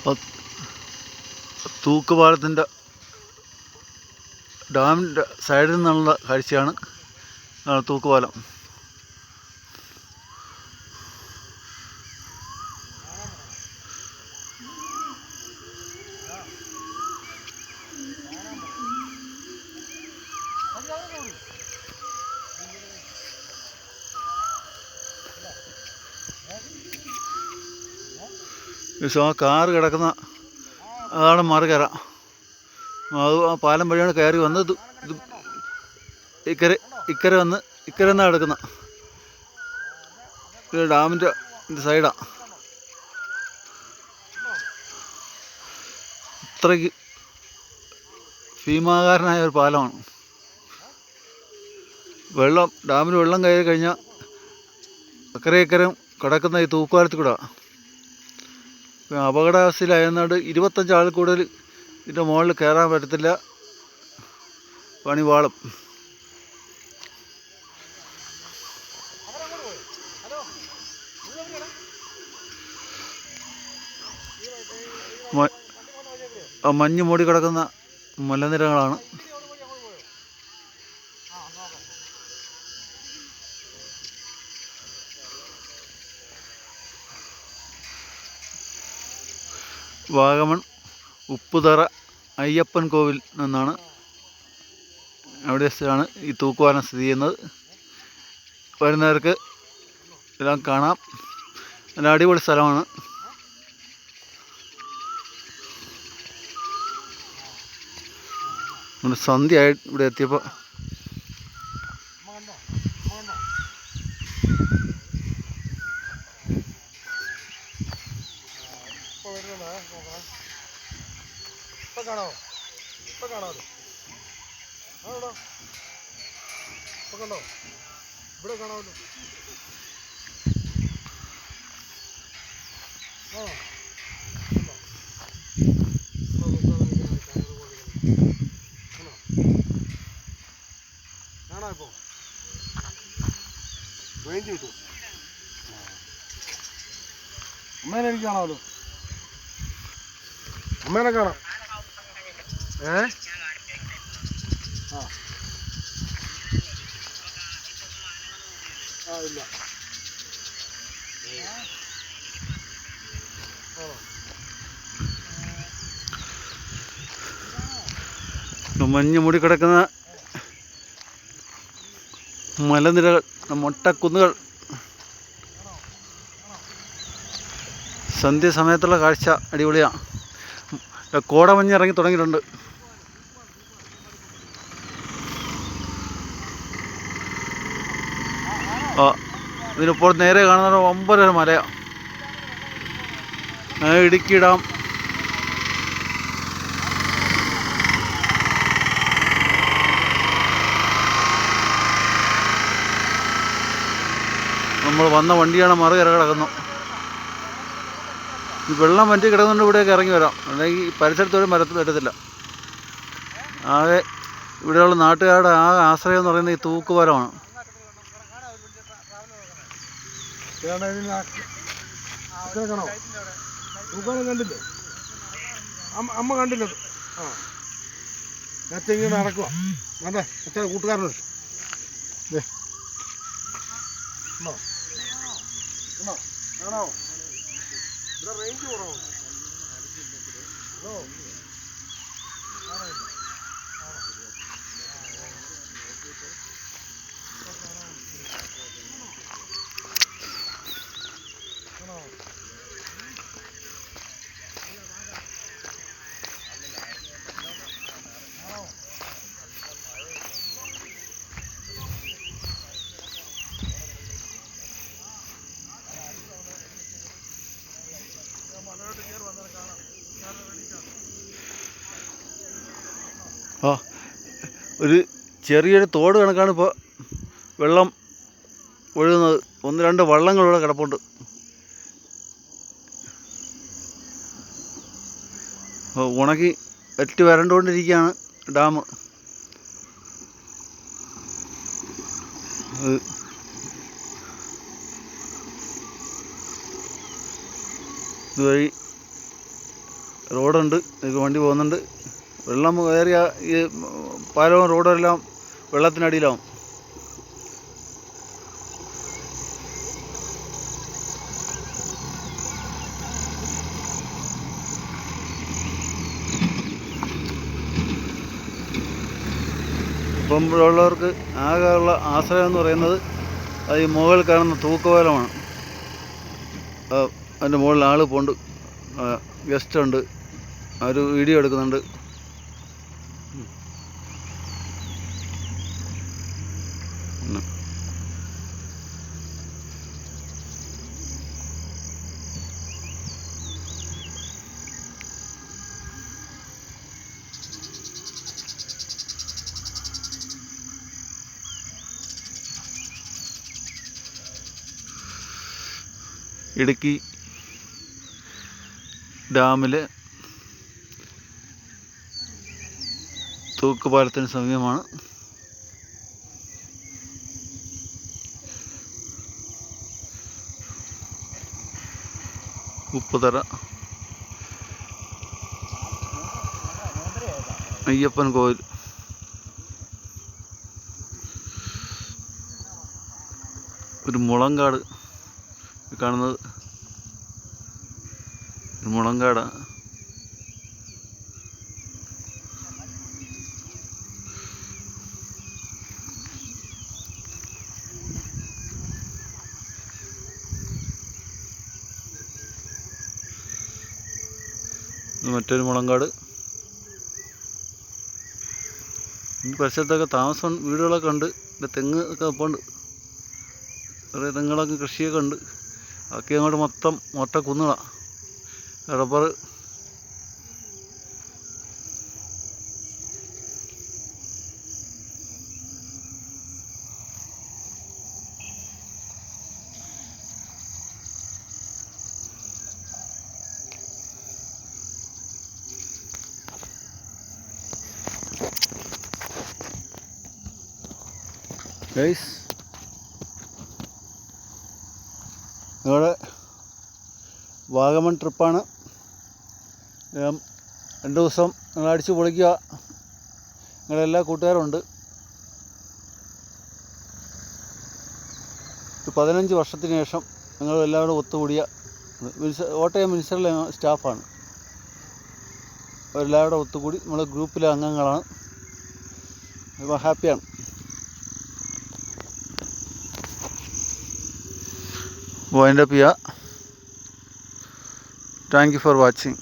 അപ്പോൾ തൂക്കുപാലത്തിൻ്റെ ഡാമിൻ്റെ സൈഡിൽ നിന്നുള്ള കാഴ്ചയാണ് തൂക്കുപാലം. ആ കാറ് കിടക്കുന്ന അതാണ് മറുകര. അത് ആ പാലം വഴിയാണ് കയറി വന്നത്. ഇത് ഇക്കരെ വന്ന് ഇക്കരെ നിന്നാണ് കിടക്കുന്ന. ഇത് ഡാമിൻ്റെ സൈഡാണ്. അത്രയ്ക്ക് ഭീമാകാരനായ ഒരു പാലമാണ്. ഡാമിൽ വെള്ളം കയറി കഴിഞ്ഞാൽ അക്കരെ കിടക്കുന്ന ഈ തൂക്കുപാലത്തിൽ കൂടെ അപകടാവസ്ഥയിലായതുകൊണ്ട് 25 ആൾ കൂടുതൽ ഇതിൻ്റെ മുകളിൽ കയറാൻ പറ്റത്തില്ല. പണി വാളും. മഞ്ഞ് മൂടി കിടക്കുന്ന മലനിരകളാണ്. വാഗമൺ ഉപ്പുതറ അയ്യപ്പൻ കോവിൽ നിന്നാണ് അവിടെയാണ് ഈ തൂക്കുപാലം സ്ഥിതി ചെയ്യുന്നത്. വരുന്നവർക്ക് എല്ലാം കാണാം. നല്ല അടിപൊളി സ്ഥലമാണ്. സന്ധ്യയായി ഇവിടെ എത്തിയപ്പോൾ കാണാമോ? കാണാമല്ലോ. കണ്ടോ? ഇവിടെ കാണാമല്ലോ. കാണാം. ഇപ്പോൾ റേഞ്ച് കിട്ടും. അമ്മേനെ എനിക്ക് കാണാമല്ലോ. അമ്മേനെ കാണാം. ഇല്ല. മഞ്ഞ് മൂടിക്കിടക്കുന്ന മലനിരകൾ, മൊട്ടക്കുന്നുകൾ. സന്ധ്യാസമയത്തുള്ള കാഴ്ച അടിപൊളിയാണ്. കോടമഞ്ഞ് ഇറങ്ങി തുടങ്ങിയിട്ടുണ്ട്. ഇതിനിപ്പോൾ നേരെ കാണുന്ന 9 മലയാണ്. ഇടുക്കി ഡാം. നമ്മൾ വന്ന വണ്ടിയാണ് മറുകര കിടക്കുന്നു. ഈ വെള്ളം വറ്റി കിടന്നുകൊണ്ട് ഇവിടെയൊക്കെ ഇറങ്ങി വരാം. അല്ലെങ്കിൽ ഈ പരിസരത്തോടെ വരത്തില്ല. ആകെ ഇവിടെയുള്ള നാട്ടുകാരുടെ ആശ്രയം എന്ന് പറയുന്നത് ഈ തൂക്കുപാലമാണ്. കണ്ടില്ലേ? അമ്മ കണ്ടില്ലത്. അച്ഛൻ ഇങ്ങനെ നടക്കുക. വേണ്ടേ അച്ഛൻ കൂട്ടുകാരനുണ്ട്. കാണാവോ? ഇവിടെ റേഞ്ച് കുറവാണ്. ഒരു ചെറിയൊരു തോട് കണക്കാണ് ഇപ്പോൾ വെള്ളം ഒഴുകുന്നത്. 1-2 വള്ളങ്ങളിവിടെ കിടപ്പുണ്ട്. ഉണക്കി വറ്റി വരണ്ടുകൊണ്ടിരിക്കുകയാണ് ഡാം. ഇതുവഴി റോഡുണ്ട്, ഇത് വണ്ടി പോകുന്നുണ്ട്. വെള്ളം കയറിയ ഈ പാലവും റോഡെല്ലാം വെള്ളത്തിനടിയിലാവും. ഇപ്പം ഇവിടെയുള്ളവർക്ക് ആകെയുള്ള ആശ്രയം എന്ന് പറയുന്നത് അത് ഈ മുകളിൽ കാണുന്ന തൂക്കുപാലമാണ്. അതിൻ്റെ മുകളിൽ ആൾ പോണ്ട്, ഗസ്റ്റ് ഉണ്ട്, അവർ വീഡിയോ എടുക്കുന്നുണ്ട്. ഇടുക്കി ഡാമിലെ തൂക്കുപാലത്തിന് സമീപമാണ്. ഉപ്പുതറ അയ്യപ്പൻ കോവിൽ. ഒരു മുളങ്കാട് കാണുന്നത്, മുളങ്കാടാണ്. മറ്റൊരു മുളങ്കാട്. ഈ പരിസരത്തൊക്കെ താമസം വീടുകളൊക്കെ ഉണ്ട്. തെങ്ങ് ഒക്കെ നിൽപ്പുണ്ട്, കുറേ തെങ്ങുകളൊക്കെ കൃഷിയൊക്കെ ഉണ്ട്. ഒക്കെ അങ്ങോട്ട് മൊത്തം മൊട്ട കുന്നുകളാണ്, റബ്ബർ. ഗൈസ്, ഇവിടെ വാഗമൺ ട്രിപ്പാണ്. 2 ദിവസം നിങ്ങൾ അടിച്ച് പൊളിക്കുക. നിങ്ങളെല്ലാ കൂട്ടുകാരുണ്ട്. 15 വർഷത്തിന് ശേഷം ഞങ്ങൾ എല്ലാവരും ഒത്തുകൂടിയ കോട്ടയം മിനിസ്റ്ററിലെ സ്റ്റാഫാണ്. അവരെല്ലാവരും ഒത്തുകൂടി നമ്മൾ ഗ്രൂപ്പിലെ അംഗങ്ങളാണ്. അപ്പോൾ ഹാപ്പിയാണ്. വൈൻഡ് അപ്പ് ചെയ്യുക. Thank you for watching.